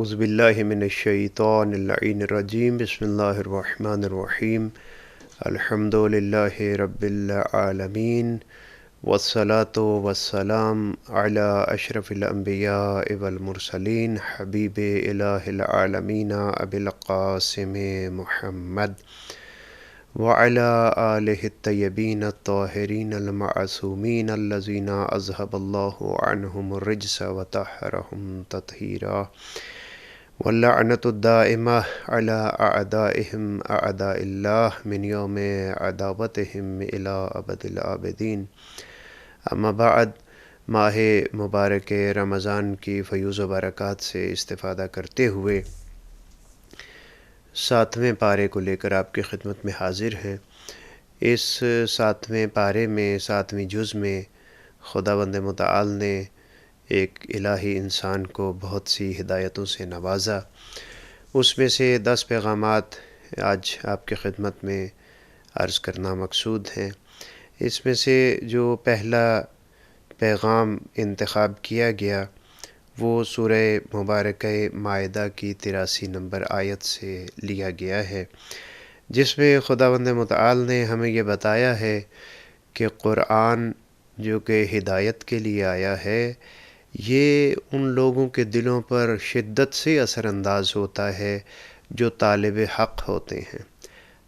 اعوذ باللہ من الشیطان اللعین الرجیم بسم اللہ الرحمن الرحیم الحمد للہ رب العالمین والصلاة والسلام علی اشرف الانبیاء والمرسلین حبیب الہ العالمین ابی القاسم محمد وعلی آلہ الطیبین الطاہرین المعصومین الذین اذہب اللہ عنہم الرجس وطہرہم تطہیرا واللعنۃ الدائمہ علی اعدائہم اعداء اللہ من یوم عداوتہم الی ابد الآبدین۔ اما بعد، ماہ مبارک رمضان کی فیوز و برکات سے استفادہ کرتے ہوئے 7ویں پارے کو لے کر آپ کی خدمت میں حاضر ہیں۔ اس 7ویں پارے میں 7ویں جز میں خداوند متعال نے ایک الہی انسان کو بہت سی ہدایتوں سے نوازا۔ اس میں سے 10 پیغامات آج آپ کی خدمت میں عرض کرنا مقصود ہیں۔ اس میں سے جو پہلا پیغام انتخاب کیا گیا وہ سورہ مبارکہ مائدہ کی 83 نمبر آیت سے لیا گیا ہے، جس میں خداوند متعال نے ہمیں یہ بتایا ہے کہ قرآن جو کہ ہدایت کے لیے آیا ہے، یہ ان لوگوں کے دلوں پر شدت سے اثر انداز ہوتا ہے جو طالب حق ہوتے ہیں۔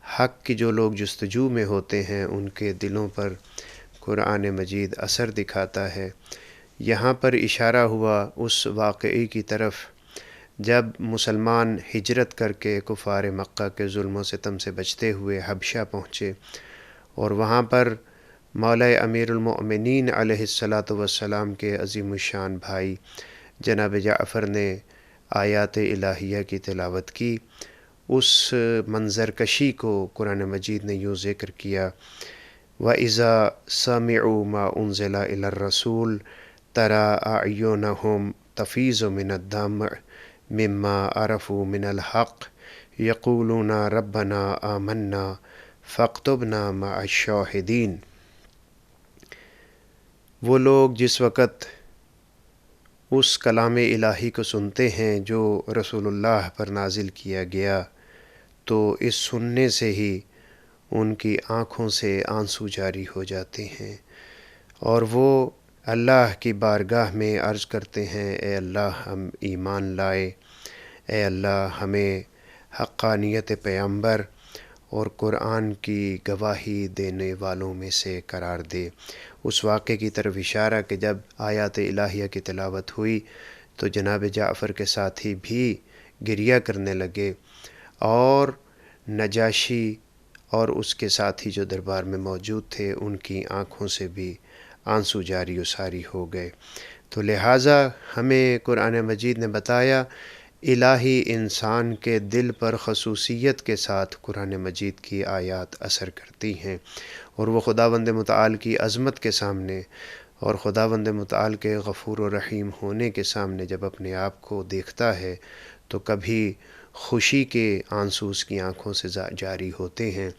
حق کی جو لوگ جستجو میں ہوتے ہیں ان کے دلوں پر قرآن مجید اثر دکھاتا ہے۔ یہاں پر اشارہ ہوا اس واقعے کی طرف جب مسلمان ہجرت کر کے کفار مکہ کے ظلم و ستم سے بچتے ہوئے حبشہ پہنچے، اور وہاں پر مولا امیر المؤمنین علیہ السلام کے عظیم الشان بھائی جناب جعفر نے آیات الہیہ کی تلاوت کی۔ اس منظر کشی کو قرآن مجید نے یوں ذکر کیا: وَإِذَا سَمِعُوا مَا أُنزِلَ إِلَى الرَّسُولِ تَرَىٰ أَعْيُنَهُمْ تَفِيضُ مِنَ الدَّمْعِ مِمَّا عَرَفُوا مِنَ الْحَقِّ يَقُولُونَ رَبَّنَا آمَنَّا فَاكْتُبْنَا مَعَ الشَّاهِدِينَ۔ وہ لوگ جس وقت اس کلام الہی کو سنتے ہیں جو رسول اللہ پر نازل کیا گیا، تو اس سننے سے ہی ان کی آنکھوں سے آنسو جاری ہو جاتے ہیں، اور وہ اللہ کی بارگاہ میں عرض کرتے ہیں: اے اللہ، ہم ایمان لائے، اے اللہ ہمیں حقانیت پیغمبر اور قرآن کی گواہی دینے والوں میں سے قرار دے۔ اس واقعے کی طرف اشارہ کہ جب آیات الہیہ کی تلاوت ہوئی تو جناب جعفر کے ساتھی بھی گریہ کرنے لگے، اور نجاشی اور اس کے ساتھی جو دربار میں موجود تھے ان کی آنکھوں سے بھی آنسو جاری و ساری ہو گئے۔ تو لہٰذا ہمیں قرآن مجید نے بتایا الہی انسان کے دل پر خصوصیت کے ساتھ قرآن مجید کی آیات اثر کرتی ہیں، اور وہ خداوند متعال کی عظمت کے سامنے اور خداوند متعال کے غفور و رحیم ہونے کے سامنے جب اپنے آپ کو دیکھتا ہے تو کبھی خوشی کے آنسو اس کی آنکھوں سے جاری ہوتے ہیں،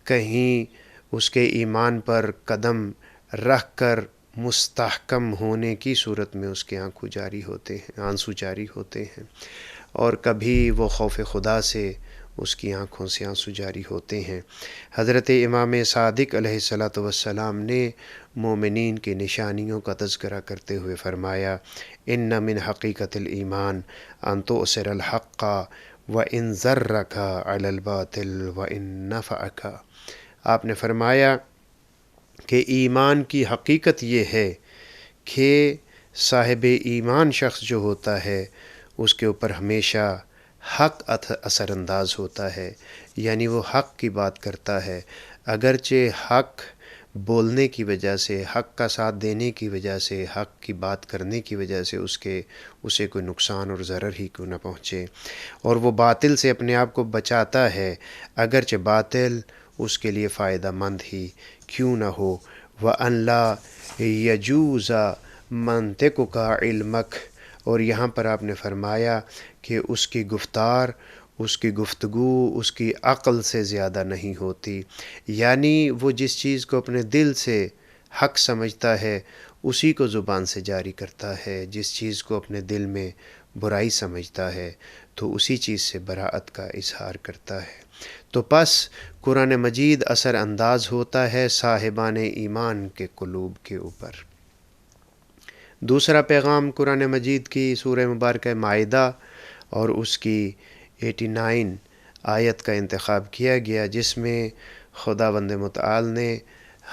کہیں اس کے ایمان پر قدم رکھ کر مستحکم ہونے کی صورت میں اس کے آنسو جاری ہوتے ہیں، اور کبھی وہ خوف خدا سے اس کی آنکھوں سے آنسو جاری ہوتے ہیں۔ حضرت امام صادق علیہ السلام نے مومنین کی نشانیوں کا تذکرہ کرتے ہوئے فرمایا: ان من حقیقت الایمان ان تؤثر الحق وان ضرک علی الباطل وان نفعک۔ آپ نے فرمایا کہ ایمان کی حقیقت یہ ہے کہ صاحب ایمان شخص جو ہوتا ہے اس کے اوپر ہمیشہ حق اثر انداز ہوتا ہے، یعنی وہ حق کی بات کرتا ہے، اگرچہ حق بولنے کی وجہ سے، حق کا ساتھ دینے کی وجہ سے، حق کی بات کرنے کی وجہ سے اسے کوئی نقصان اور ضرر ہی کیوں نہ پہنچے، اور وہ باطل سے اپنے آپ کو بچاتا ہے اگرچہ باطل اس کے لیے فائدہ مند ہی کیوں نہ ہو۔ وَأَن لَا يَجُوزَ مَنطِقُكَ عِلْمَكَ، اور یہاں پر آپ نے فرمایا کہ اس کی گفتار، اس کی گفتگو اس کی عقل سے زیادہ نہیں ہوتی، یعنی وہ جس چیز کو اپنے دل سے حق سمجھتا ہے اسی کو زبان سے جاری کرتا ہے، جس چیز کو اپنے دل میں برائی سمجھتا ہے تو اسی چیز سے براءت کا اظہار کرتا ہے۔ تو پس قرآن مجید اثر انداز ہوتا ہے صاحبان ایمان کے قلوب کے اوپر۔ دوسرا پیغام قرآن مجید کی سورہ مبارکہ مائدہ اور اس کی 89 آیت کا انتخاب کیا گیا، جس میں خداوند متعال نے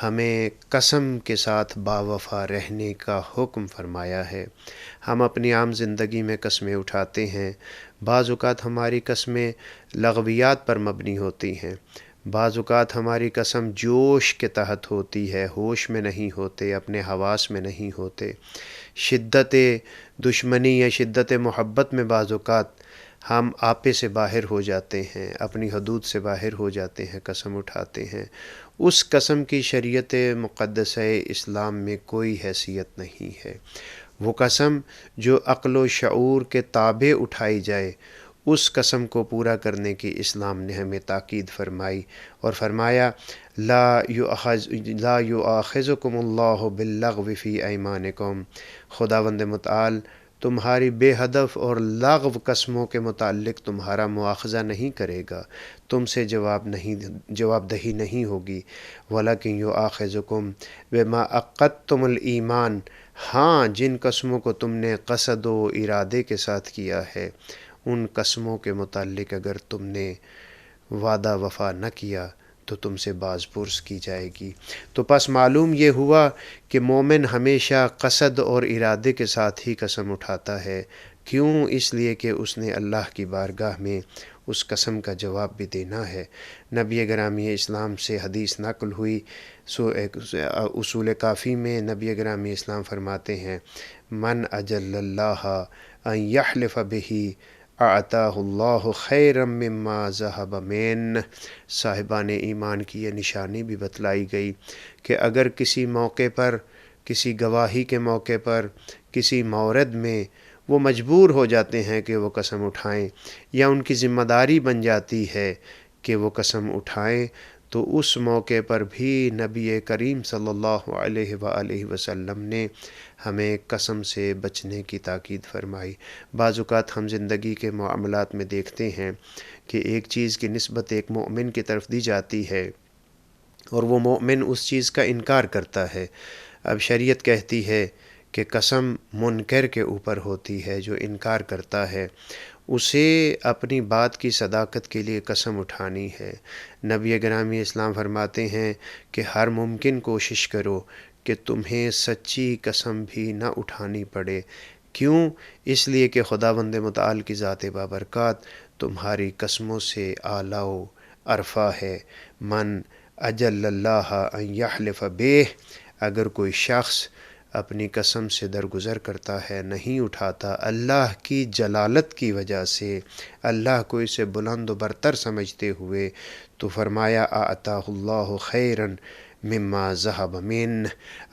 ہمیں قسم کے ساتھ باوفا رہنے کا حکم فرمایا ہے۔ ہم اپنی عام زندگی میں قسمیں اٹھاتے ہیں، بعض اوقات ہماری قسمیں لغویات پر مبنی ہوتی ہیں، بعض اوقات ہماری قسم جوش کے تحت ہوتی ہے، ہوش میں نہیں ہوتے، اپنے حواس میں نہیں ہوتے، شدت دشمنی یا شدت محبت میں بعض اوقات ہم آپے سے باہر ہو جاتے ہیں، اپنی حدود سے باہر ہو جاتے ہیں، قسم اٹھاتے ہیں۔ اس قسم کی شریعت مقدسہ اسلام میں کوئی حیثیت نہیں ہے۔ وہ قسم جو عقل و شعور کے تابع اٹھائی جائے، اس قسم کو پورا کرنے کی اسلام نے ہمیں تاکید فرمائی اور فرمایا لا یؤاخذکم اللہ باللغو فی ایمانکم، خداوند متعال تمہاری بے ہدف اور لغو قسموں کے متعلق تمہارا مواخذہ نہیں کرے گا، تم سے جواب دہی نہیں ہوگی، وَلَكِنْ يُؤَاخِذُكُمْ بِمَا عَقَّدتُّمُ الْإِيمَانَ، ہاں جن قسموں کو تم نے قصد و ارادے کے ساتھ کیا ہے، ان قسموں کے متعلق اگر تم نے وعدہ وفا نہ کیا تو تم سے باز پرس کی جائے گی۔ تو پس معلوم یہ ہوا کہ مومن ہمیشہ قصد اور ارادے کے ساتھ ہی قسم اٹھاتا ہے۔ کیوں؟ اس لیے کہ اس نے اللہ کی بارگاہ میں اس قسم کا جواب بھی دینا ہے۔ نبی گرامی اسلام سے حدیث نقل ہوئی، اصول کافی میں نبی گرامی اسلام فرماتے ہیں من اجل اللہ ان یحلف بہ اعطاہ اللہ خیرا مما ذہب من۔ صاحبان ایمان کی یہ نشانی بھی بتلائی گئی کہ اگر کسی موقع پر، کسی گواہی کے موقع پر، کسی مورد میں وہ مجبور ہو جاتے ہیں کہ وہ قسم اٹھائیں، یا ان کی ذمہ داری بن جاتی ہے کہ وہ قسم اٹھائیں، تو اس موقع پر بھی نبی کریم صلی اللہ علیہ وآلہ وسلم نے ہمیں قسم سے بچنے کی تاکید فرمائی۔ بعض اوقات ہم زندگی کے معاملات میں دیکھتے ہیں کہ ایک چیز کی نسبت ایک مومن کی طرف دی جاتی ہے اور وہ مومن اس چیز کا انکار کرتا ہے۔ اب شریعت کہتی ہے کہ قسم منکر کے اوپر ہوتی ہے، جو انکار کرتا ہے اسے اپنی بات کی صداقت کے لیے قسم اٹھانی ہے۔ نبی گرامی اسلام فرماتے ہیں کہ ہر ممکن کوشش کرو کہ تمہیں سچی قسم بھی نہ اٹھانی پڑے۔ کیوں؟ اس لیے کہ خداوند متعال کی ذات بابرکات تمہاری قسموں سے اعلیٰ و ارفع ہے۔ من اجل اللہ ان یحلف بہ، اگر کوئی شخص اپنی قسم سے درگزر کرتا ہے، نہیں اٹھاتا اللہ کی جلالت کی وجہ سے، اللہ کو اسے بلند و برتر سمجھتے ہوئے، تو فرمایا اعطاہ اللہ خیرا مما ذہب من،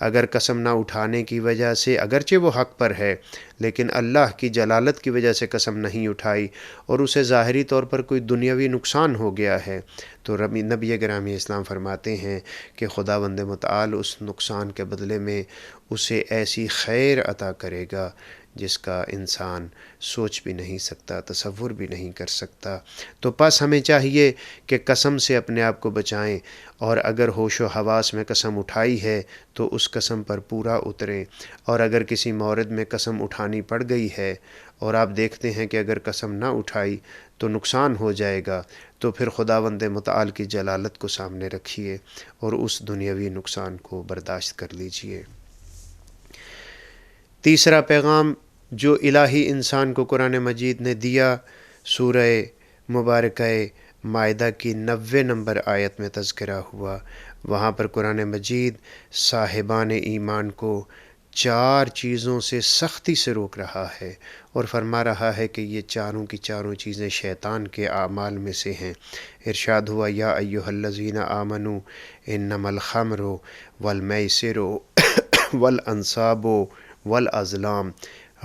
اگر قسم نہ اٹھانے کی وجہ سے، اگرچہ وہ حق پر ہے لیکن اللہ کی جلالت کی وجہ سے قسم نہیں اٹھائی اور اسے ظاہری طور پر کوئی دنیاوی نقصان ہو گیا ہے، تو نبی گرامی اسلام فرماتے ہیں کہ خداوند متعال اس نقصان کے بدلے میں اسے ایسی خیر عطا کرے گا جس کا انسان سوچ بھی نہیں سکتا، تصور بھی نہیں کر سکتا۔ تو پس ہمیں چاہیے کہ قسم سے اپنے آپ کو بچائیں، اور اگر ہوش و حواس میں قسم اٹھائی ہے تو اس قسم پر پورا اتریں، اور اگر کسی مورد میں قسم اٹھانی پڑ گئی ہے اور آپ دیکھتے ہیں کہ اگر قسم نہ اٹھائی تو نقصان ہو جائے گا، تو پھر خداوند متعال کی جلالت کو سامنے رکھیے اور اس دنیاوی نقصان کو برداشت کر لیجئے۔ تیسرا پیغام جو الہی انسان کو قرآن مجید نے دیا، سورہ مبارکہ مائدہ کی 90 نمبر آیت میں تذکرہ ہوا۔ وہاں پر قرآن مجید صاحبان ایمان کو 4 چیزوں سے سختی سے روک رہا ہے اور فرما رہا ہے کہ یہ چاروں کی چاروں چیزیں شیطان کے اعمال میں سے ہیں۔ ارشاد ہوا یا ایھا الذین آمنوا انما الخمر والمیسر والانصاب والازلام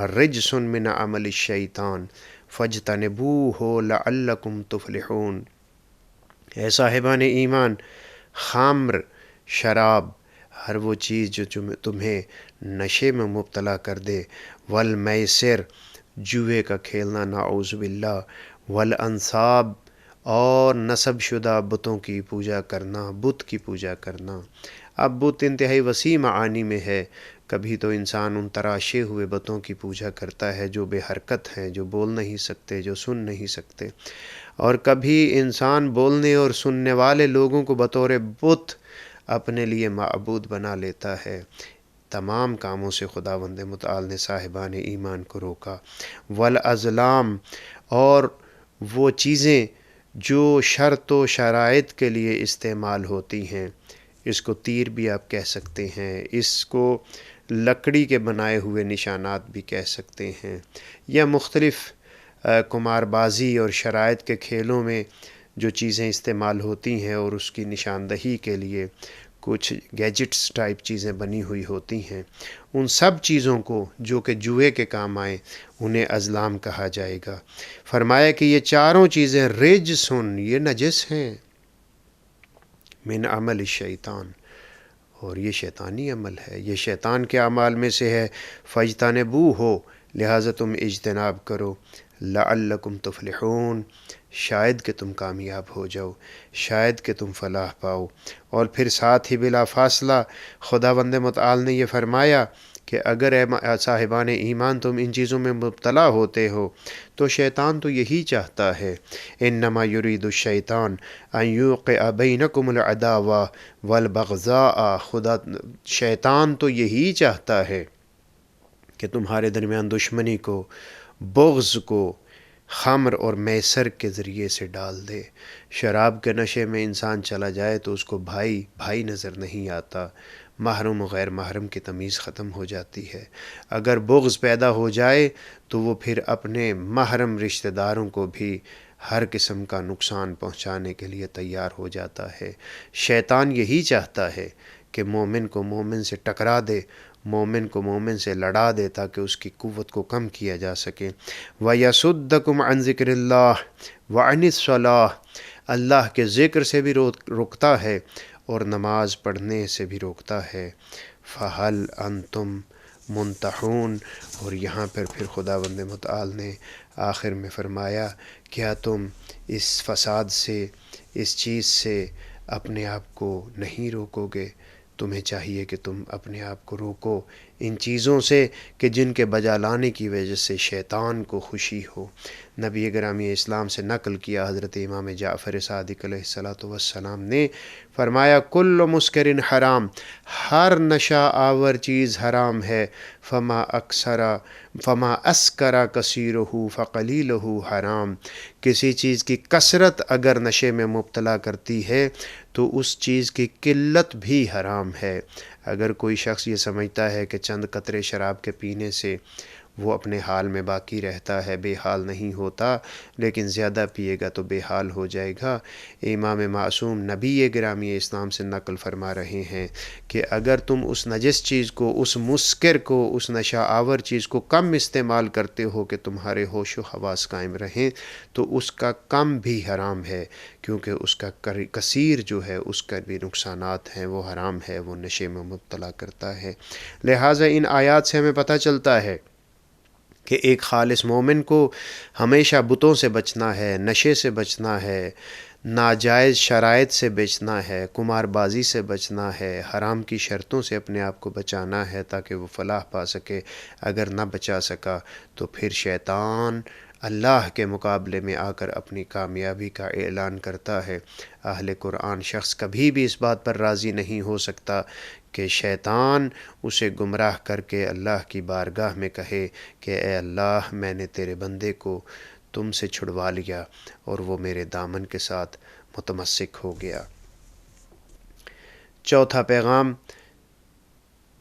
رجس من عمل الشیطان فاجتنبوہ لعلکم تفلحون۔ اے صاحبان ایمان، خمر، شراب، ہر وہ چیز جو تمہیں نشے میں مبتلا کر دے، والمیسر، جوئے کا کھیلنا نعوذ باللہ، والانصاب اور نسب شدہ بتوں کی پوجا کرنا، بت کی پوجا کرنا۔ اب بت انتہائی وسیع معانی میں ہے، کبھی تو انسان ان تراشے ہوئے بتوں کی پوجا کرتا ہے جو بے حرکت ہیں، جو بول نہیں سکتے، جو سن نہیں سکتے، اور کبھی انسان بولنے اور سننے والے لوگوں کو بطور بت اپنے لیے معبود بنا لیتا ہے۔ تمام کاموں سے خداوند متعال نے صاحبان ایمان کو روکا۔ والازلام اور وہ چیزیں جو شرط و شرائط کے لیے استعمال ہوتی ہیں، اس کو تیر بھی آپ کہہ سکتے ہیں، اس کو لکڑی کے بنائے ہوئے نشانات بھی کہہ سکتے ہیں، یا مختلف قمار بازی اور شرائط کے کھیلوں میں جو چیزیں استعمال ہوتی ہیں اور اس کی نشاندہی کے لیے کچھ گیجٹس ٹائپ چیزیں بنی ہوئی ہوتی ہیں، ان سب چیزوں کو جو کہ جوئے کے کام آئیں انہیں ازلام کہا جائے گا۔ فرمایا کہ یہ چاروں چیزیں رجسن، یہ نجس ہیں، من عمل الشیطان، اور یہ شیطانی عمل ہے، یہ شیطان کے اعمال میں سے ہے۔ فاجتنبوہ ہو، لہٰذا تم اجتناب کرو، لعلکم تفلحون، شاید کہ تم کامیاب ہو جاؤ، شاید کہ تم فلاح پاؤ۔ اور پھر ساتھ ہی بلا فاصلہ خداوند متعال نے یہ فرمایا کہ اگر اے صاحبان ایمان تم ان چیزوں میں مبتلا ہوتے ہو تو شیطان تو یہی چاہتا ہے، انما یرید الشیطان ان یوقع بینکم العداوہ والبغضاء، شیطان تو یہی چاہتا ہے کہ تمہارے درمیان دشمنی کو، بغض کو خمر اور میسر کے ذریعے سے ڈال دے۔ شراب کے نشے میں انسان چلا جائے تو اس کو بھائی نظر نہیں آتا، محرم و غیر محرم کی تمیز ختم ہو جاتی ہے۔ اگر بغض پیدا ہو جائے تو وہ پھر اپنے محرم رشتہ داروں کو بھی ہر قسم کا نقصان پہنچانے کے لیے تیار ہو جاتا ہے۔ شیطان یہی چاہتا ہے کہ مومن کو مومن سے ٹکرا دے، مومن کو مومن سے لڑا دے تاکہ اس کی قوت کو کم کیا جا سکے۔ وَيَصُدَّكُمْ عَنْ ذِكْرِ اللَّهِ وَعَنِ الصَّلَاةِ، اللہ کے ذکر سے بھی روکتا ہے اور نماز پڑھنے سے بھی روکتا ہے۔ فَهَلْ أَنْتُمْ مُنْتَحُونَ، اور یہاں پر پھر خداوند متعال نے آخر میں فرمایا، کیا تم اس فساد سے، اس چیز سے اپنے آپ کو نہیں روکو گے؟ تمہیں چاہیے کہ تم اپنے آپ کو روکو ان چیزوں سے کہ جن کے بجا لانے کی وجہ سے شیطان کو خوشی ہو۔ نبی گرامی اسلام سے نقل کیا حضرت امام جعفر صادق علیہ السلام نے فرمایا، کل مسکر حرام، ہر نشہ آور چیز حرام ہے، فما اسکرا کثیرہ فقلیلہ حرام، کسی چیز کی کثرت اگر نشے میں مبتلا کرتی ہے تو اس چیز کی قلت بھی حرام ہے۔ اگر کوئی شخص یہ سمجھتا ہے کہ چند قطرے شراب کے پینے سے وہ اپنے حال میں باقی رہتا ہے، بے حال نہیں ہوتا، لیکن زیادہ پیے گا تو بے حال ہو جائے گا، امام معصوم نبی گرامی اسلام سے نقل فرما رہے ہیں کہ اگر تم اس نجس چیز کو، اس مسکر کو، اس نشہ آور چیز کو کم استعمال کرتے ہو کہ تمہارے ہوش و حواس قائم رہیں تو اس کا کم بھی حرام ہے، کیونکہ اس کا کثیر جو ہے اس کا بھی نقصانات ہیں، وہ حرام ہے، وہ نشے میں مبتلا کرتا ہے۔ لہٰذا ان آیات سے ہمیں پتہ چلتا ہے کہ ایک خالص مومن کو ہمیشہ بتوں سے بچنا ہے، نشے سے بچنا ہے، ناجائز شرائط سے بچنا ہے، قمار بازی سے بچنا ہے، حرام کی شرطوں سے اپنے آپ کو بچانا ہے تاکہ وہ فلاح پا سکے۔ اگر نہ بچا سکا تو پھر شیطان اللہ کے مقابلے میں آ کر اپنی کامیابی کا اعلان کرتا ہے۔ اہل قرآن شخص کبھی بھی اس بات پر راضی نہیں ہو سکتا کہ شیطان اسے گمراہ کر کے اللہ کی بارگاہ میں کہے کہ اے اللہ، میں نے تیرے بندے کو تم سے چھڑوا لیا اور وہ میرے دامن کے ساتھ متمسک ہو گیا۔ چوتھا پیغام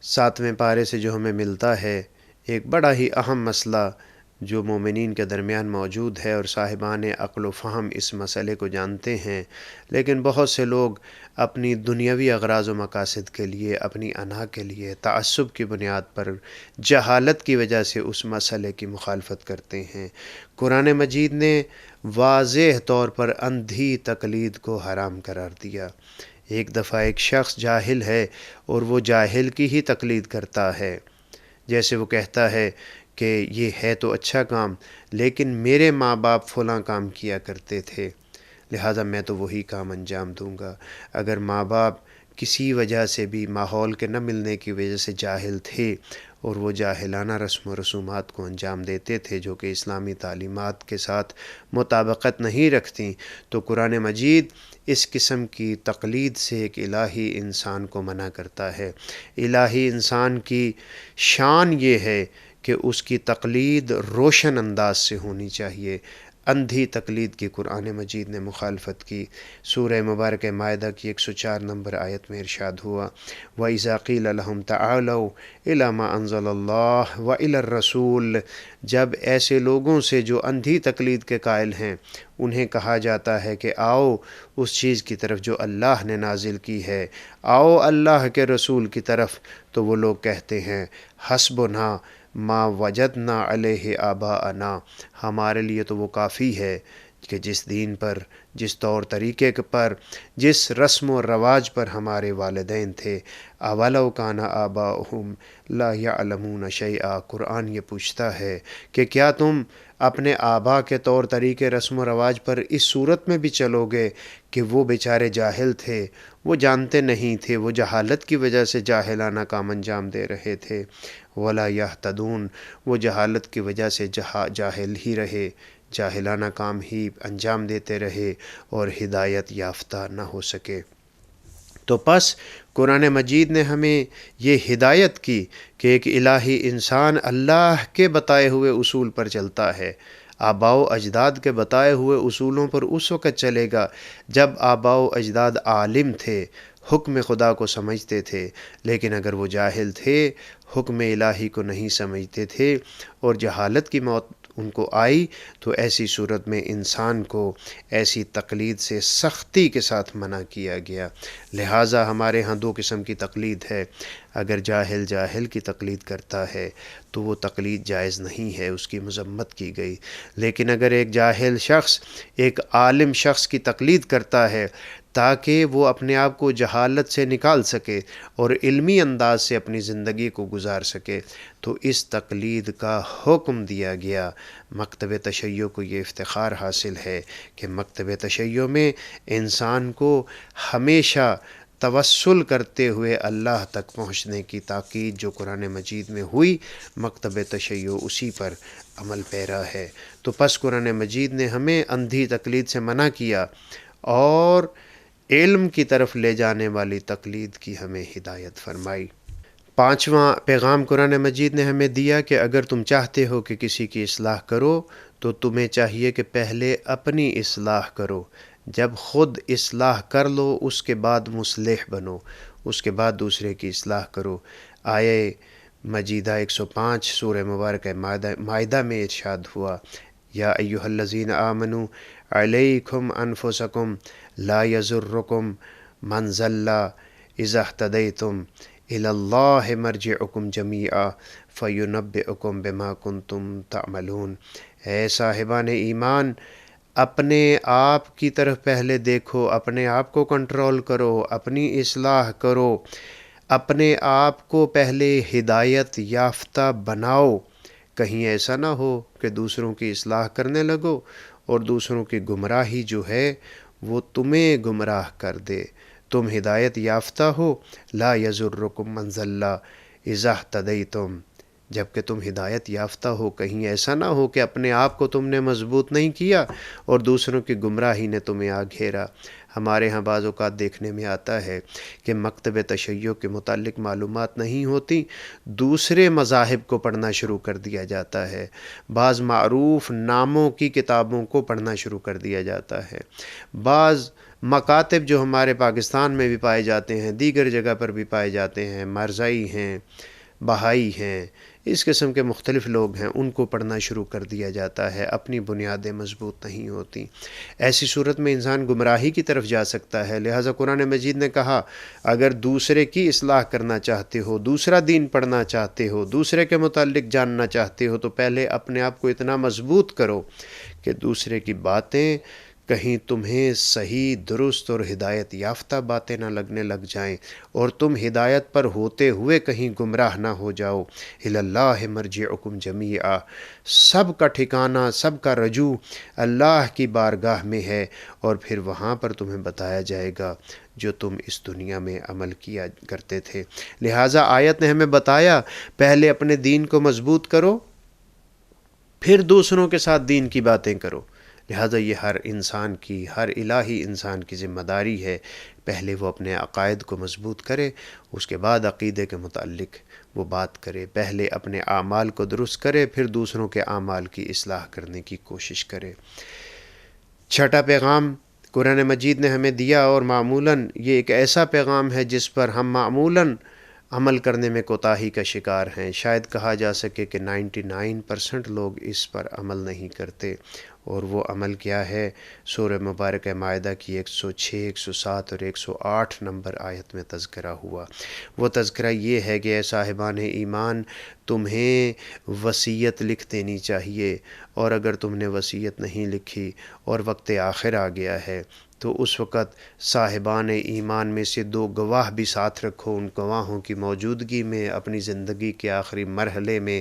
7ویں پارے سے جو ہمیں ملتا ہے، ایک بڑا ہی اہم مسئلہ جو مومنین کے درمیان موجود ہے، اور صاحبان عقل و فہم اس مسئلے کو جانتے ہیں، لیکن بہت سے لوگ اپنی دنیاوی اغراض و مقاصد کے لیے، اپنی انا کے لیے، تعصب کی بنیاد پر، جہالت کی وجہ سے اس مسئلے کی مخالفت کرتے ہیں۔ قرآن مجید نے واضح طور پر اندھی تقلید کو حرام قرار دیا۔ ایک دفعہ ایک شخص جاہل ہے اور وہ جاہل کی ہی تقلید کرتا ہے، جیسے وہ کہتا ہے کہ یہ ہے تو اچھا کام، لیکن میرے ماں باپ فلاں کام کیا کرتے تھے، لہٰذا میں تو وہی کام انجام دوں گا۔ اگر ماں باپ کسی وجہ سے بھی، ماحول کے نہ ملنے کی وجہ سے جاہل تھے اور وہ جاہلانہ رسم و رسومات کو انجام دیتے تھے جو کہ اسلامی تعلیمات کے ساتھ مطابقت نہیں رکھتیں، تو قرآن مجید اس قسم کی تقلید سے ایک الہی انسان کو منع کرتا ہے۔ الہی انسان کی شان یہ ہے کہ اس کی تقلید روشن انداز سے ہونی چاہیے۔ اندھی تقلید کی قرآن مجید نے مخالفت کی۔ سورہ مبارکہ مائدہ کی 104 نمبر آیت میں ارشاد ہوا، وَإِذَا قِيلَ لَهُمْ تَعَالَوْا إِلَىٰ مَا أَنزَلَ اللَّهُ وَإِلَى الرَّسُولِ، جب ایسے لوگوں سے جو اندھی تقلید کے قائل ہیں انہیں کہا جاتا ہے کہ آؤ اس چیز کی طرف جو اللہ نے نازل کی ہے، آؤ اللہ کے رسول کی طرف، تو وہ لوگ کہتے ہیں حسبنا ما وجدنا علیہ آباءنا، ہمارے لیے تو وہ کافی ہے کہ جس دین پر، جس طور طریقے پر، جس رسم و رواج پر ہمارے والدین تھے۔ اولو کان آباؤہم لا یعلمون شیئا، قرآن یہ پوچھتا ہے کہ کیا تم اپنے آبا کے طور طریقے، رسم و رواج پر اس صورت میں بھی چلو گے کہ وہ بیچارے جاہل تھے، وہ جانتے نہیں تھے، وہ جہالت کی وجہ سے جاہلانہ کام انجام دے رہے تھے، ولا یہتدون، وہ جہالت کی وجہ سے جاہل ہی رہے، جاہلانہ کام ہی انجام دیتے رہے اور ہدایت یافتہ نہ ہو سکے۔ تو پس قرآن مجید نے ہمیں یہ ہدایت کی کہ ایک الہی انسان اللہ کے بتائے ہوئے اصول پر چلتا ہے، آباء و اجداد کے بتائے ہوئے اصولوں پر اس وقت چلے گا جب آباء و اجداد عالم تھے، حکم خدا کو سمجھتے تھے، لیکن اگر وہ جاہل تھے، حکم الہی کو نہیں سمجھتے تھے اور جہالت کی موت ان کو آئی، تو ایسی صورت میں انسان کو ایسی تقلید سے سختی کے ساتھ منع کیا گیا۔ لہٰذا ہمارے ہاں دو قسم کی تقلید ہے۔ اگر جاہل کی تقلید کرتا ہے تو وہ تقلید جائز نہیں ہے، اس کی مذمت کی گئی، لیکن اگر ایک جاہل شخص ایک عالم شخص کی تقلید کرتا ہے تاکہ وہ اپنے آپ کو جہالت سے نکال سکے اور علمی انداز سے اپنی زندگی کو گزار سکے، تو اس تقلید کا حکم دیا گیا۔ مکتب تشیع کو یہ افتخار حاصل ہے کہ مکتب تشیع میں انسان کو ہمیشہ توسل کرتے ہوئے اللہ تک پہنچنے کی تاکید جو قرآن مجید میں ہوئی، مکتب تشیع اسی پر عمل پیرا ہے۔ تو پس قرآن مجید نے ہمیں اندھی تقلید سے منع کیا اور علم کی طرف لے جانے والی تقلید کی ہمیں ہدایت فرمائی۔ پانچواں پیغام قرآن مجید نے ہمیں دیا کہ اگر تم چاہتے ہو کہ کسی کی اصلاح کرو تو تمہیں چاہیے کہ پہلے اپنی اصلاح کرو، جب خود اصلاح کر لو اس کے بعد مصلح بنو، اس کے بعد دوسرے کی اصلاح کرو۔ آیہ مجیدہ 105 سورہ مبارکہ مائدہ میں ارشاد ہوا، یا ایھا الذین آمنوا علیکم انفسکم لا یضرکم من ضل اذا اہتدیتم الی اللہ مرجعکم جمیعا فینبئکم بما کنتم تعملون۔ اے صاحبان ایمان، اپنے آپ کی طرف پہلے دیکھو، اپنے آپ کو کنٹرول کرو، اپنی اصلاح کرو، اپنے آپ کو پہلے ہدایت یافتہ بناؤ، کہیں ایسا نہ ہو کہ دوسروں کی اصلاح کرنے لگو اور دوسروں کی گمراہی جو ہے وہ تمہیں گمراہ کر دے۔ تم ہدایت یافتہ ہو، لا یضرکم من ضل اذا اہتدیتم، جبکہ تم ہدایت یافتہ ہو، کہیں ایسا نہ ہو کہ اپنے آپ کو تم نے مضبوط نہیں کیا اور دوسروں کی گمراہی نے تمہیں آ گھیرا۔ ہمارے ہاں بعض اوقات دیکھنے میں آتا ہے کہ مکتب تشیع کے متعلق معلومات نہیں ہوتی، دوسرے مذاہب کو پڑھنا شروع کر دیا جاتا ہے، بعض معروف ناموں کی کتابوں کو پڑھنا شروع کر دیا جاتا ہے، بعض مکاتب جو ہمارے پاکستان میں بھی پائے جاتے ہیں، دیگر جگہ پر بھی پائے جاتے ہیں، مرزائی ہیں، بہائی ہیں، اس قسم کے مختلف لوگ ہیں، ان کو پڑھنا شروع کر دیا جاتا ہے، اپنی بنیادیں مضبوط نہیں ہوتی۔ ایسی صورت میں انسان گمراہی کی طرف جا سکتا ہے۔ لہٰذا قرآن مجید نے کہا اگر دوسرے کی اصلاح کرنا چاہتے ہو، دوسرا دین پڑھنا چاہتے ہو، دوسرے کے متعلق جاننا چاہتے ہو، تو پہلے اپنے آپ کو اتنا مضبوط کرو کہ دوسرے کی باتیں کہیں تمہیں صحیح درست اور ہدایت یافتہ باتیں نہ لگنے لگ جائیں اور تم ہدایت پر ہوتے ہوئے کہیں گمراہ نہ ہو جاؤ۔ الی اللہ مرجعکم جمیعا، سب کا ٹھکانہ، سب کا رجوع اللہ کی بارگاہ میں ہے، اور پھر وہاں پر تمہیں بتایا جائے گا جو تم اس دنیا میں عمل کیا کرتے تھے۔ لہٰذا آیت نے ہمیں بتایا پہلے اپنے دین کو مضبوط کرو، پھر دوسروں کے ساتھ دین کی باتیں کرو۔ لہٰذا یہ ہر انسان کی، ہر الہی انسان کی ذمہ داری ہے، پہلے وہ اپنے عقائد کو مضبوط کرے، اس کے بعد عقیدے کے متعلق وہ بات کرے، پہلے اپنے اعمال کو درست کرے، پھر دوسروں کے اعمال کی اصلاح کرنے کی کوشش کرے۔ چھٹا پیغام قرآن مجید نے ہمیں دیا، اور معمولاً یہ ایک ایسا پیغام ہے جس پر ہم معمولاً عمل کرنے میں کوتاہی کا شکار ہیں، شاید کہا جا سکے کہ 99% لوگ اس پر عمل نہیں کرتے، اور وہ عمل کیا ہے؟ سورہ مبارکہ مائدہ کی 106، 107 اور 108 نمبر آیت میں تذکرہ ہوا۔ وہ تذکرہ یہ ہے کہ اے صاحبان ایمان، تمہیں وصیت لکھ دینی چاہیے، اور اگر تم نے وصیت نہیں لکھی اور وقت آخر آ گیا ہے تو اس وقت صاحبان ایمان میں سے 2 گواہ بھی ساتھ رکھو، ان گواہوں کی موجودگی میں اپنی زندگی کے آخری مرحلے میں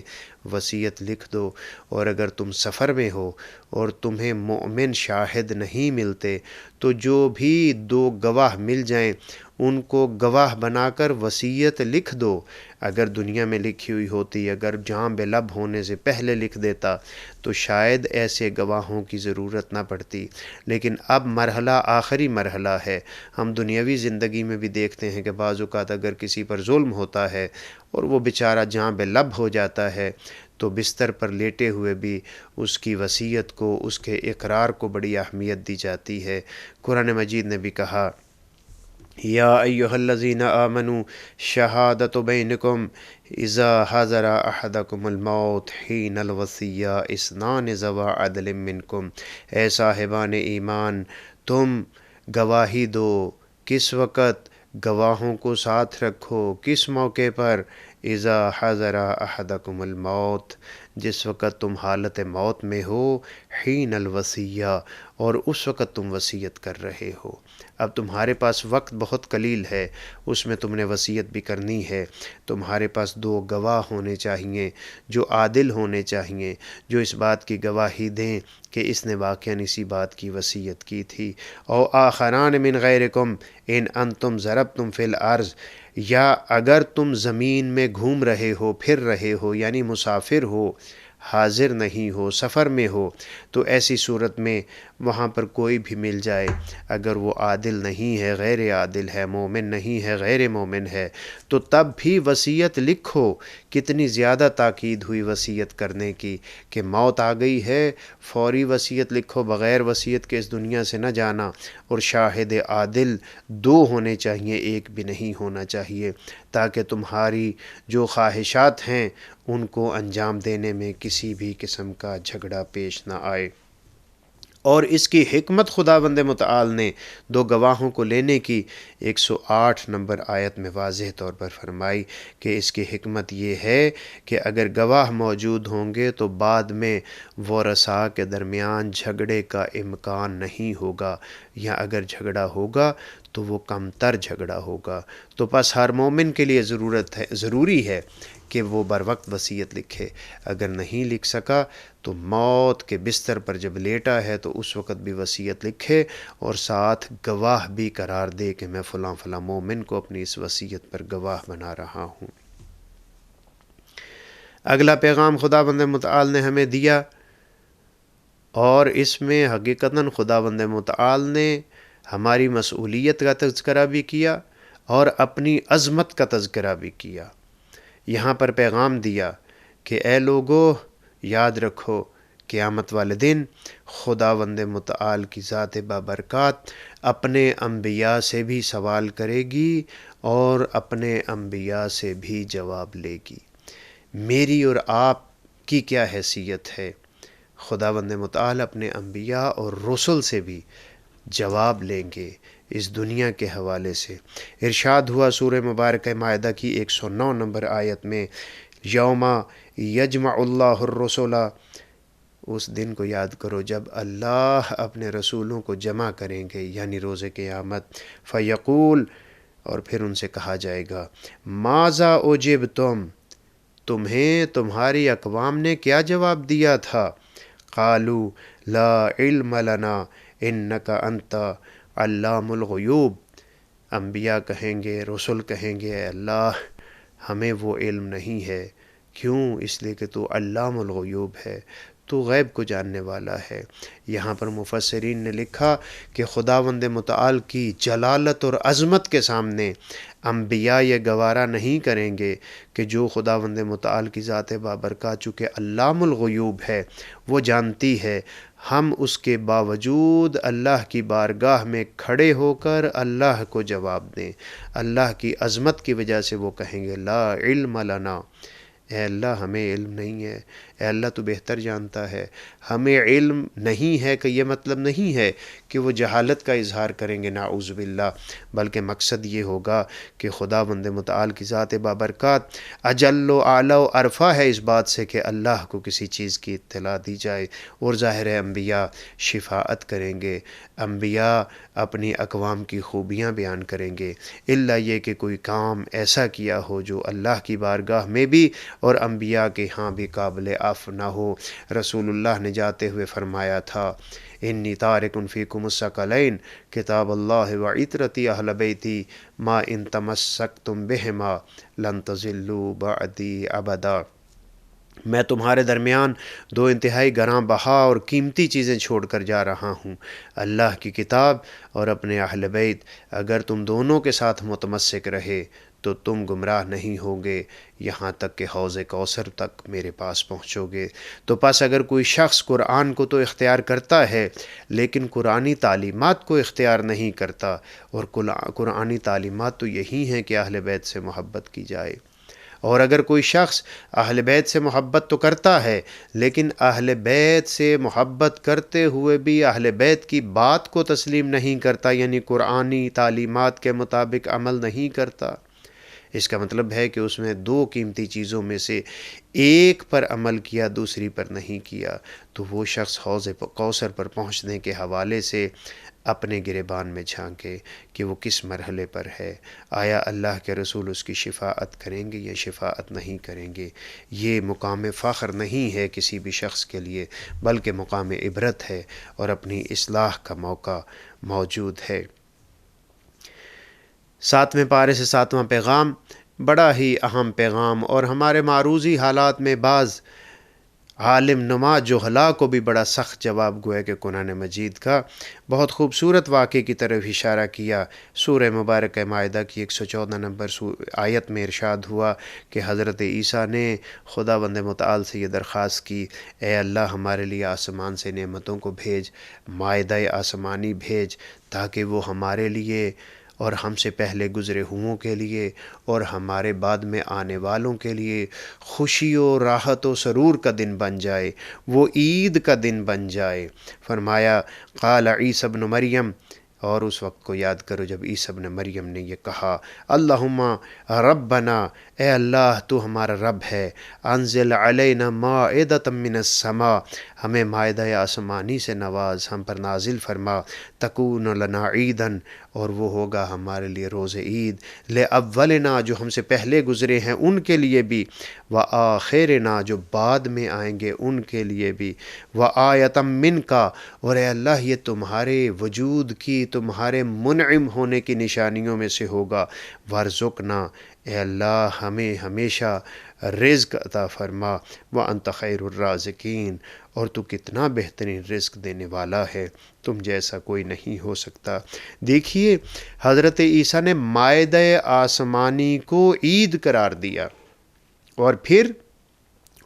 وصیت لکھ دو۔ اور اگر تم سفر میں ہو اور تمہیں مومن شاہد نہیں ملتے تو جو بھی 2 گواہ مل جائیں ان کو گواہ بنا کر وصیت لکھ دو۔ اگر دنیا میں لکھی ہوئی ہوتی، اگر جاں بے لب ہونے سے پہلے لکھ دیتا تو شاید ایسے گواہوں کی ضرورت نہ پڑتی، لیکن اب مرحلہ آخری مرحلہ ہے۔ ہم دنیاوی زندگی میں بھی دیکھتے ہیں کہ بعض اوقات اگر کسی پر ظلم ہوتا ہے اور وہ بیچارہ جاں بے لب ہو جاتا ہے تو بستر پر لیٹے ہوئے بھی اس کی وصیت کو، اس کے اقرار کو بڑی اہمیت دی جاتی ہے۔ قرآن مجید نے بھی کہا یا ایھا الذین آمنوا شہادۃ بینکم اذا حضر احدکم الموت حین الوصیہ اثنان ذوی عدل منکم، اے صاحبان ایمان تم گواہی دو۔ کس وقت؟ گواہوں کو ساتھ رکھو۔ کس موقع پر؟ اذا حضر احدکم الموت، جس وقت تم حالت موت میں ہو، حین الوصیہ، اور اس وقت تم وصیت کر رہے ہو۔ اب تمہارے پاس وقت بہت قلیل ہے، اس میں تم نے وصیت بھی کرنی ہے۔ تمہارے پاس 2 گواہ ہونے چاہیے جو عادل ہونے چاہیے، جو اس بات کی گواہی دیں کہ اس نے واقعاً اسی بات کی وصیت کی تھی۔ او آخران من غیرکم ان انتم ضربتم فی الارض، یا اگر تم زمین میں گھوم رہے ہو، پھر رہے ہو، یعنی مسافر ہو، حاضر نہیں ہو، سفر میں ہو، تو ایسی صورت میں وہاں پر کوئی بھی مل جائے، اگر وہ عادل نہیں ہے، غیر عادل ہے، مومن نہیں ہے، غیر مومن ہے، تو تب بھی وصیت لکھو۔ کتنی زیادہ تاکید ہوئی وصیت کرنے کی کہ موت آ گئی ہے، فوری وصیت لکھو، بغیر وصیت کے اس دنیا سے نہ جانا۔ اور شاہد عادل 2 ہونے چاہیے، 1 بھی نہیں ہونا چاہیے، تاکہ تمہاری جو خواہشات ہیں ان کو انجام دینے میں کسی بھی قسم کا جھگڑا پیش نہ آئے۔ اور اس کی حکمت خداوند متعال نے 2 گواہوں کو لینے کی 108 نمبر آیت میں واضح طور پر فرمائی کہ اس کی حکمت یہ ہے کہ اگر گواہ موجود ہوں گے تو بعد میں ورثاء کے درمیان جھگڑے کا امکان نہیں ہوگا، یا اگر جھگڑا ہوگا تو وہ کم تر جھگڑا ہوگا۔ تو بس ہر مومن کے لیے ضروری ہے کہ وہ بر وقت وصیت لکھے۔ اگر نہیں لکھ سکا تو موت کے بستر پر جب لیٹا ہے تو اس وقت بھی وصیت لکھے، اور ساتھ گواہ بھی قرار دے کہ میں فلاں فلاں مومن کو اپنی اس وصیت پر گواہ بنا رہا ہوں۔ اگلا پیغام خداوند متعال نے ہمیں دیا، اور اس میں حقیقتاً خداوند متعال نے ہماری مسئولیت کا تذکرہ بھی کیا اور اپنی عظمت کا تذکرہ بھی کیا۔ یہاں پر پیغام دیا کہ اے لوگو، یاد رکھو قیامت والے دن خداوند متعال کی ذات بابرکات اپنے انبیاء سے بھی سوال کرے گی اور اپنے انبیاء سے بھی جواب لے گی۔ میری اور آپ کی کیا حیثیت ہے؟ خداوند متعال اپنے انبیاء اور رسل سے بھی جواب لیں گے اس دنیا کے حوالے سے۔ ارشاد ہوا سورہ مبارکہ مائدہ کی 109 نمبر آیت میں، یوم یجمع اللہ الرسل اس دن کو یاد کرو جب اللہ اپنے رسولوں کو جمع کریں گے، یعنی روز قیامت۔ فیقول، اور پھر ان سے کہا جائے گا، ماذا اجبتم، تمہیں تمہاری اقوام نے کیا جواب دیا تھا؟ قالوا لا علم لنا انک انت علام الغیوب، انبیاء کہیں گے، رسول کہیں گے، اے اللہ ہمیں وہ علم نہیں ہے۔ کیوں؟ اس لیے کہ تو علام الغیوب ہے، تو غیب کو جاننے والا ہے۔ یہاں پر مفسرین نے لکھا کہ خداوند متعال کی جلالت اور عظمت کے سامنے انبیاء یہ گوارا نہیں کریں گے کہ جو خداوند متعال کی ذات بابرکات چونکہ علام الغیوب ہے، وہ جانتی ہے، ہم اس کے باوجود اللہ کی بارگاہ میں کھڑے ہو کر اللہ کو جواب دیں۔ اللہ کی عظمت کی وجہ سے وہ کہیں گے لا علم لنا، اے اللہ ہمیں علم نہیں ہے، اے اللہ تو بہتر جانتا ہے۔ ہمیں علم نہیں ہے کہ یہ مطلب نہیں ہے کہ وہ جہالت کا اظہار کریں گے، نعوذ باللہ، بلکہ مقصد یہ ہوگا کہ خداوند متعال کی ذات بابرکات اجل و اعلیٰ و عرفہ ہے اس بات سے کہ اللہ کو کسی چیز کی اطلاع دی جائے۔ اور ظاہر ہے انبیاء شفاعت کریں گے، انبیاء اپنی اقوام کی خوبیاں بیان کریں گے، الا یہ کہ کوئی کام ایسا کیا ہو جو اللہ کی بارگاہ میں بھی اور انبیاء کے ہاں بھی قابل عفو نہ ہو۔ رسول اللہ نے جاتے ہوئے فرمایا تھا، انی تارک فیکم الثقلین کتاب اللہ و عطرتی اہل بیتی ما ان تمسکتم بہما لن تضلوا بعدی ابدا۔ میں تمہارے درمیان دو انتہائی گراں بہا اور قیمتی چیزیں چھوڑ کر جا رہا ہوں، اللہ کی کتاب اور اپنے اہل بیت۔ اگر تم دونوں کے ساتھ متمسک رہے تو تم گمراہ نہیں ہوگے یہاں تک کہ حوض کوثر تک میرے پاس پہنچو گے۔ تو پس اگر کوئی شخص قرآن کو تو اختیار کرتا ہے لیکن قرآنی تعلیمات کو اختیار نہیں کرتا، اور قرآنی تعلیمات تو یہی ہیں کہ اہل بیت سے محبت کی جائے، اور اگر کوئی شخص اہل بیت سے محبت تو کرتا ہے لیکن اہل بیت سے محبت کرتے ہوئے بھی اہل بیت کی بات کو تسلیم نہیں کرتا، یعنی قرآنی تعلیمات کے مطابق عمل نہیں کرتا، اس کا مطلب ہے کہ اس میں دو قیمتی چیزوں میں سے ایک پر عمل کیا، دوسری پر نہیں کیا، تو وہ شخص حوض کوثر پر پہنچنے کے حوالے سے اپنے گریبان میں جھانکے کہ وہ کس مرحلے پر ہے۔ آیا اللہ کے رسول اس کی شفاعت کریں گے یا شفاعت نہیں کریں گے؟ یہ مقام فخر نہیں ہے کسی بھی شخص کے لیے، بلکہ مقام عبرت ہے اور اپنی اصلاح کا موقع موجود ہے۔ 7ویں پارے سے 7واں پیغام بڑا ہی اہم پیغام، اور ہمارے معروضی حالات میں بعض عالم نما جہلا کو بھی بڑا سخت جواب گویا کہ قرآن مجید کا بہت خوبصورت واقعے کی طرف اشارہ کیا۔ سورہ مبارکہ مائدہ کی 114 نمبر آیت میں ارشاد ہوا کہ حضرت عیسیٰ نے خداوند متعال سے یہ درخواست کی، اے اللہ ہمارے لیے آسمان سے نعمتوں کو بھیج، مائدہ آسمانی بھیج، تاکہ وہ ہمارے لیے اور ہم سے پہلے گزرے ہوئوں کے لیے اور ہمارے بعد میں آنے والوں کے لیے خوشی و راحت و سرور کا دن بن جائے، وہ عید کا دن بن جائے۔ فرمایا قال عیسی ابن مریم، اور اس وقت کو یاد کرو جب عیسی ابن مریم نے یہ کہا، اللہم ربنا، اے اللہ تو ہمارا رب ہے، انزل علینا مائدۃ من السماء، ہمیں مائدہ آسمانی سے نواز، ہم پر نازل فرما، تکون لنا عیداً، اور وہ ہوگا ہمارے لیے روز عید، لأولنا، جو ہم سے پہلے گزرے ہیں ان کے لیے بھی، وآخرنا، جو بعد میں آئیں گے ان کے لیے بھی، وآیۃ منک، اور اے اللہ یہ تمہارے وجود کی، تمہارے منعم ہونے کی نشانیوں میں سے ہوگا، وارزقنا، اے اللہ ہمیں ہمیشہ رزق عطا فرما، وانت خیر الرازقین، اور تو کتنا بہترین رزق دینے والا ہے، تم جیسا کوئی نہیں ہو سکتا۔ دیکھیے حضرت عیسیٰ نے مائدہ آسمانی کو عید قرار دیا اور پھر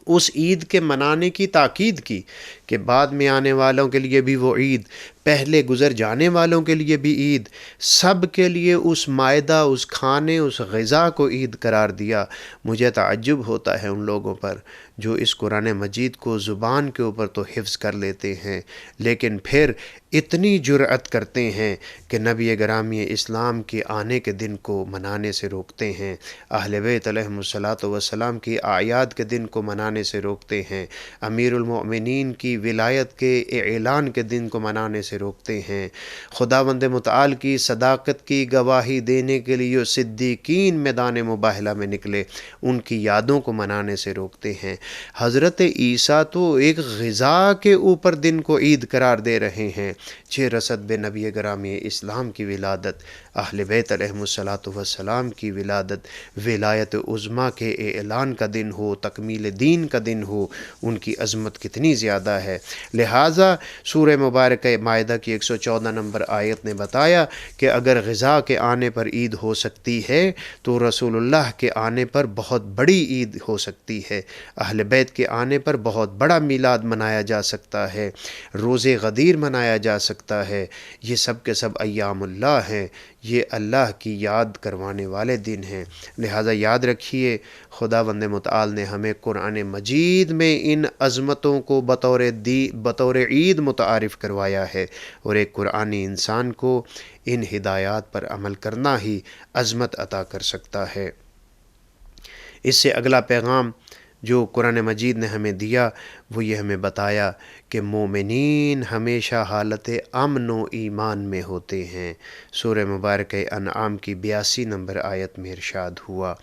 اس عید کے منانے کی تاکید کی کہ بعد میں آنے والوں کے لیے بھی وہ عید، پہلے گزر جانے والوں کے لیے بھی عید، سب کے لیے اس مائدہ، اس کھانے، اس غذا کو عید قرار دیا۔ مجھے تعجب ہوتا ہے ان لوگوں پر جو اس قرآن مجید کو زبان کے اوپر تو حفظ کر لیتے ہیں لیکن پھر اتنی جرأت کرتے ہیں کہ نبی گرامی اسلام کے آنے کے دن کو منانے سے روکتے ہیں، اہل بیت علیہم الصلاۃ والسلام کی اعیاد کے دن کو منانے سے روکتے ہیں، امیر المؤمنین کی ولایت کے اعلان کے دن کو منانے سے روکتے ہیں، خداوند متعال کی صداقت کی گواہی دینے کے لیے صدیقین میدان مباہلہ میں نکلے، ان کی یادوں کو منانے سے روکتے ہیں۔ حضرت عیسیٰ تو ایک غذا کے اوپر دن کو عید قرار دے رہے ہیں، چہ رسد بے نبی گرامی اسلام کی ولادت، اہل بیت علیہم السلام کی ولادت، ولایت عظمیٰ کے اعلان کا دن ہو، تکمیل دین کا دن ہو، ان کی عظمت کتنی زیادہ ہے۔ لہٰذا سورہ مبارکہ مائدہ کی 114 نمبر آیت نے بتایا کہ اگر غذا کے آنے پر عید ہو سکتی ہے تو رسول اللہ کے آنے پر بہت بڑی عید ہو سکتی ہے، اہل بیت کے آنے پر بہت بڑا میلاد منایا جا سکتا ہے، روز غدیر منایا جا سکتا ہے۔ یہ سب کے سب ایام اللہ ہیں، یہ اللہ کی یاد کروانے والے دن ہیں۔ لہٰذا یاد رکھیے خداوند متعال نے ہمیں قرآن مجید میں ان عظمتوں کو بطور عید متعارف کروایا ہے، اور ایک قرآنی انسان کو ان ہدایات پر عمل کرنا ہی عظمت عطا کر سکتا ہے۔ اس سے اگلا پیغام جو قرآن مجید نے ہمیں دیا وہ یہ ہمیں بتایا کہ مومنین ہمیشہ حالت امن و ایمان میں ہوتے ہیں۔ سورہ مبارکہ انعام کی 82 نمبر آیت میں ارشاد ہوا،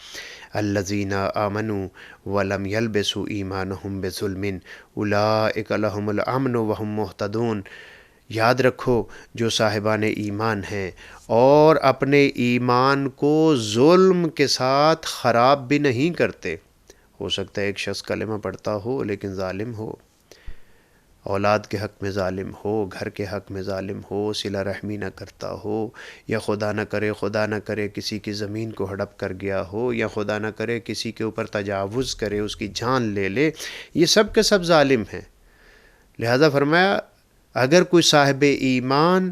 الذین آمنوا ولم یلبسوا ایمانہم بظلم اولئک لہم الامن وہم مہتدون۔ یاد رکھو جو صاحبان ایمان ہیں اور اپنے ایمان کو ظلم کے ساتھ خراب بھی نہیں کرتے۔ ہو سکتا ہے ایک شخص کلمہ پڑھتا ہو لیکن ظالم ہو، اولاد کے حق میں ظالم ہو، گھر کے حق میں ظالم ہو، صلہ رحمی نہ کرتا ہو، یا خدا نہ کرے کسی کی زمین کو ہڑپ کر گیا ہو، یا خدا نہ کرے کسی کے اوپر تجاوز کرے، اس کی جان لے لے، یہ سب کے سب ظالم ہیں۔ لہذا فرمایا اگر کوئی صاحب ایمان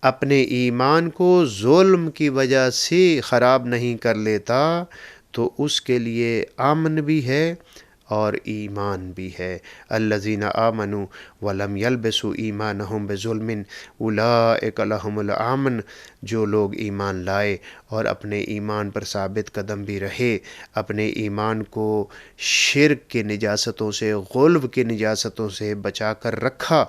اپنے ایمان کو ظلم کی وجہ سے خراب نہیں کر لیتا تو اس کے لیے امن بھی ہے اور ایمان بھی ہے۔ الذین آمنوا ولم یلبسوا ایمانہم بظلم اولئک لہم الامن، جو لوگ ایمان لائے اور اپنے ایمان پر ثابت قدم بھی رہے، اپنے ایمان کو شرک کے نجاستوں سے، غلو کے نجاستوں سے بچا کر رکھا،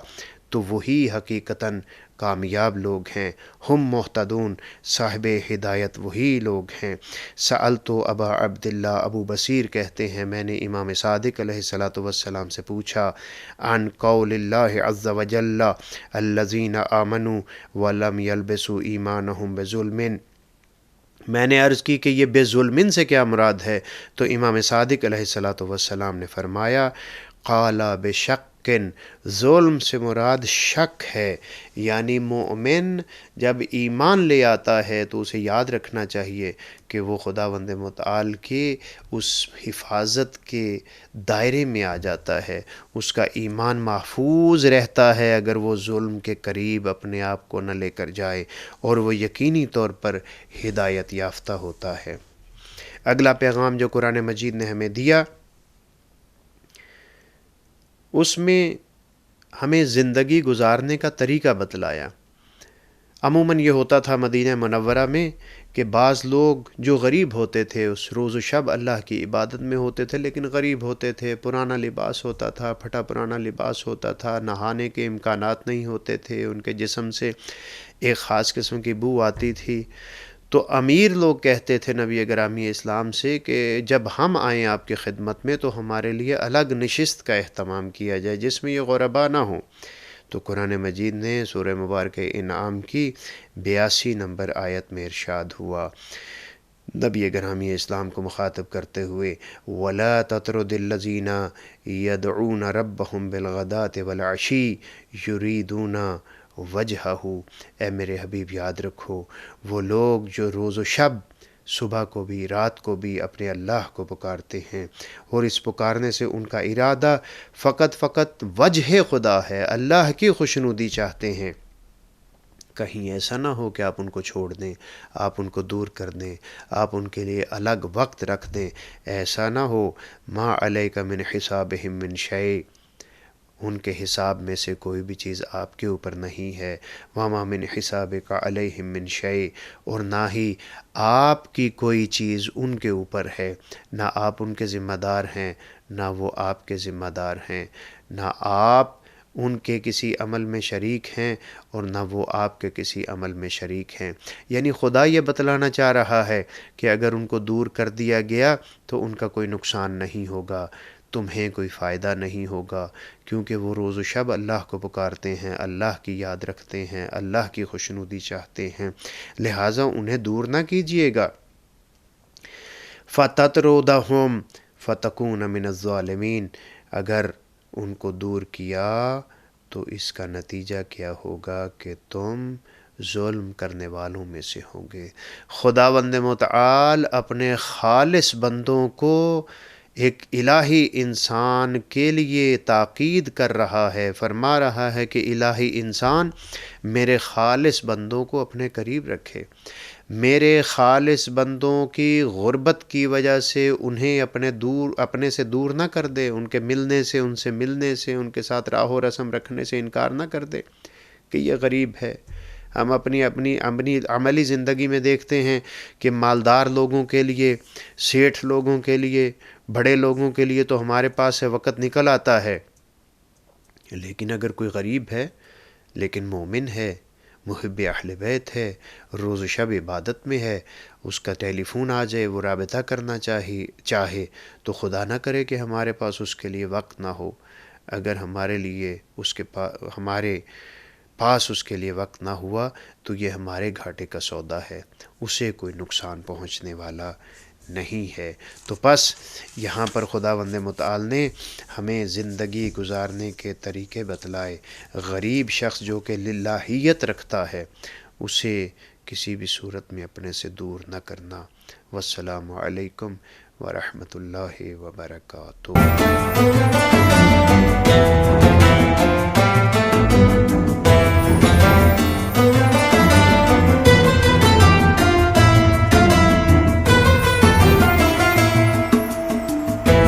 تو وہی حقیقتاً کامیاب لوگ ہیں۔ ہم محتدون، صاحب ہدایت وہی لوگ ہیں۔ سألت ابا عبداللہ، ابو بصیر کہتے ہیں میں نے امام صادق علیہ السلام سے پوچھا، عن قول اللہ عز وجل الذین آمنوا ولم یلبسوا ایمانہم بظلم، میں نے عرض کی کہ یہ بے ظلمن سے کیا مراد ہے؟ تو امام صادق علیہ السلام نے فرمایا، قال بشک، ظلم سے مراد شک ہے، یعنی مومن جب ایمان لے آتا ہے تو اسے یاد رکھنا چاہیے کہ وہ خداوند متعال کے اس حفاظت کے دائرے میں آ جاتا ہے، اس کا ایمان محفوظ رہتا ہے اگر وہ ظلم کے قریب اپنے آپ کو نہ لے کر جائے، اور وہ یقینی طور پر ہدایت یافتہ ہوتا ہے۔ اگلا پیغام جو قرآن مجید نے ہمیں دیا اس میں ہمیں زندگی گزارنے کا طریقہ بتلایا۔ عموماً یہ ہوتا تھا مدینہ منورہ میں کہ بعض لوگ جو غریب ہوتے تھے اس روز و شب اللہ کی عبادت میں ہوتے تھے، لیکن غریب ہوتے تھے، پرانا لباس ہوتا تھا، پھٹا پرانا لباس ہوتا تھا، نہانے کے امکانات نہیں ہوتے تھے، ان کے جسم سے ایک خاص قسم کی بو آتی تھی۔ تو امیر لوگ کہتے تھے نبی گرامی اسلام سے کہ جب ہم آئیں آپ کی خدمت میں تو ہمارے لیے الگ نشست کا اہتمام کیا جائے جس میں یہ غربا نہ ہوں۔ تو قرآن مجید نے سورہ مبارکہ انعام کی 82 نمبر آیت میں ارشاد ہوا، نبی گرامی اسلام کو مخاطب کرتے ہوئے، وَلَا تَطْرُدِ الَّذِينَ يَدْعُونَ رَبَّهُمْ بِالْغَدَاةِ وَالْعَشِيِّ يُرِيدُونَ وَجْهَهُ، اے میرے حبیب یاد رکھو وہ لوگ جو روز و شب، صبح کو بھی رات کو بھی اپنے اللہ کو پکارتے ہیں، اور اس پکارنے سے ان کا ارادہ فقط وجہ خدا ہے، اللہ کی خوشنودی چاہتے ہیں۔ کہیں ایسا نہ ہو کہ آپ ان کو چھوڑ دیں، آپ ان کو دور کر دیں، آپ ان کے لیے الگ وقت رکھ دیں، ایسا نہ ہو۔ ما علیک من حسابہم من شیء، ان کے حساب میں سے کوئی بھی چیز آپ کے اوپر نہیں ہے۔ وما من حسابک علیہم من شیء، اور نہ ہی آپ کی کوئی چیز ان کے اوپر ہے، نہ آپ ان کے ذمہ دار ہیں نہ وہ آپ کے ذمہ دار ہیں، نہ آپ ان کے کسی عمل میں شریک ہیں اور نہ وہ آپ کے کسی عمل میں شریک ہیں۔ یعنی خدا یہ بتلانا چاہ رہا ہے کہ اگر ان کو دور کر دیا گیا تو ان کا کوئی نقصان نہیں ہوگا، تمہیں کوئی فائدہ نہیں ہوگا، کیونکہ وہ روز و شب اللہ کو پکارتے ہیں، اللہ کی یاد رکھتے ہیں، اللہ کی خوشنودی چاہتے ہیں، لہٰذا انہیں دور نہ کیجیے گا۔ فَتَطْرُدَهُمْ فَتَكُونَ مِنَ الظَّالِمِينَ، اگر ان کو دور کیا تو اس کا نتیجہ کیا ہوگا کہ تم ظلم کرنے والوں میں سے ہوں گے۔ خداوند متعال اپنے خالص بندوں کو ایک الہی انسان کے لیے تاکید کر رہا ہے، فرما رہا ہے کہ الہی انسان میرے خالص بندوں کو اپنے قریب رکھے، میرے خالص بندوں کی غربت کی وجہ سے انہیں اپنے سے دور نہ کر دے، ان کے ملنے سے، ان سے ملنے سے، ان کے ساتھ راہ و رسم رکھنے سے انکار نہ کر دے کہ یہ غریب ہے۔ ہم اپنی عملی زندگی میں دیکھتے ہیں کہ مالدار لوگوں کے لیے، سیٹھ لوگوں کے لیے، بڑے لوگوں کے لیے تو ہمارے پاس سے وقت نکل آتا ہے، لیکن اگر کوئی غریب ہے لیکن مومن ہے، محب اہل بیت ہے، روز و شب عبادت میں ہے، اس کا ٹیلی فون آ جائے، وہ رابطہ کرنا چاہے تو خدا نہ کرے کہ ہمارے پاس اس کے لیے وقت نہ ہو۔ اگر ہمارے پاس اس کے لیے وقت نہ ہوا تو یہ ہمارے گھاٹے کا سودا ہے، اسے کوئی نقصان پہنچنے والا نہیں ہے۔ تو بس یہاں پر خداوند متعال نے ہمیں زندگی گزارنے کے طریقے بتلائے۔ غریب شخص جو کہ للہیت رکھتا ہے اسے کسی بھی صورت میں اپنے سے دور نہ کرنا۔ والسلام علیکم ورحمۃ اللہ وبرکاتہ۔